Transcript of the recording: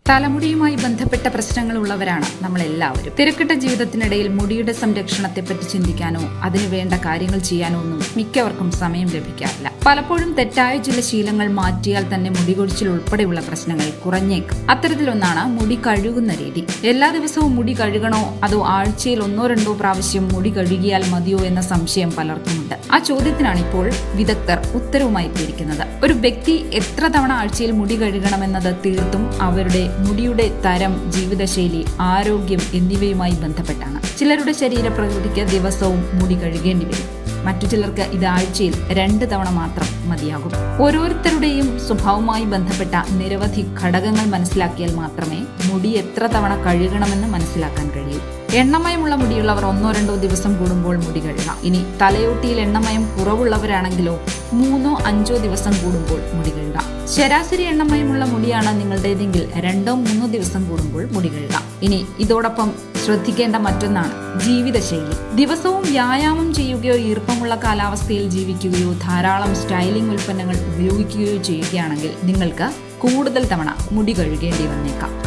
തലമുടിയുമായി ബന്ധപ്പെട്ട പ്രശ്നങ്ങൾ ഉള്ളവരാണ് നമ്മളെല്ലാവരും. തിരക്കിട്ട ജീവിതത്തിനിടയിൽ മുടിയുടെ സംരക്ഷണത്തെപ്പറ്റി ചിന്തിക്കാനോ അതിനു വേണ്ട കാര്യങ്ങൾ ചെയ്യാനോ ഒന്നും മിക്കവർക്കും സമയം ലഭിക്കാറില്ല. പലപ്പോഴും തെറ്റായ ചില ശീലങ്ങൾ മാറ്റിയാൽ തന്നെ മുടി കൊഴിച്ചിൽ ഉൾപ്പെടെയുള്ള പ്രശ്നങ്ങൾ കുറഞ്ഞേക്കും. അത്തരത്തിലൊന്നാണ് മുടി കഴുകുന്ന രീതി. എല്ലാ ദിവസവും മുടി കഴുകണോ അതോ ആഴ്ചയിൽ 1-2 പ്രാവശ്യം മുടി കഴുകിയാൽ മതിയോ എന്ന സംശയം പലർക്കുമുണ്ട്. ആ ചോദ്യത്തിനാണ് ഇപ്പോൾ വിദഗ്ധർ ഉത്തരവുമായി എത്തിയിരിക്കുന്നത്. ഒരു വ്യക്തി എത്ര തവണ ആഴ്ചയിൽ മുടി കഴുകണമെന്നത് തീർത്തും അവരുടെ മുടിയുടെ തരം, ജീവിതശൈലി, ആരോഗ്യം എന്നിവയുമായി ബന്ധപ്പെട്ടാണ്. ചിലരുടെ ശരീരപ്രകൃതിക്ക് ദിവസവും മുടി കഴുകേണ്ടി വരും. മറ്റു ചിലർക്ക് ഇത് ആഴ്ചയിൽ 2 തവണ മാത്രം മതിയാകും. ഓരോരുത്തരുടെയും സ്വഭാവവുമായി ബന്ധപ്പെട്ട നിരവധി ഘടകങ്ങൾ മനസ്സിലാക്കിയാൽ മാത്രമേ മുടി എത്ര തവണ കഴുകണമെന്ന് മനസ്സിലാക്കാൻ കഴിയൂ. എണ്ണമയമുള്ള മുടിയുള്ളവർ 1-2 ദിവസം കൂടുമ്പോൾ മുടി കഴുകാം. ഇനി തലയോട്ടിയിൽ എണ്ണമയം കുറവുള്ളവരാണെങ്കിലോ 3-5 ദിവസം കൂടുമ്പോൾ മുടി കഴുകാം. ശരാശരി എണ്ണമയമുള്ള മുടിയാണ് നിങ്ങളുടേതെങ്കിൽ 2-3 ദിവസം കൂടുമ്പോൾ മുടി കഴുകാം. ഇനി ഇതോടൊപ്പം ശ്രദ്ധിക്കേണ്ട മറ്റൊന്നാണ് ജീവിതശൈലി. ദിവസവും വ്യായാമം ചെയ്യുകയോ ഈർപ്പമുള്ള കാലാവസ്ഥയിൽ ജീവിക്കുകയോ ധാരാളം സ്റ്റൈലിംഗ് ഉൽപ്പന്നങ്ങൾ ഉപയോഗിക്കുകയോ ചെയ്യുകയാണെങ്കിൽ നിങ്ങൾക്ക് കൂടുതൽ തവണ മുടി കഴുകേണ്ടി വന്നേക്കാം.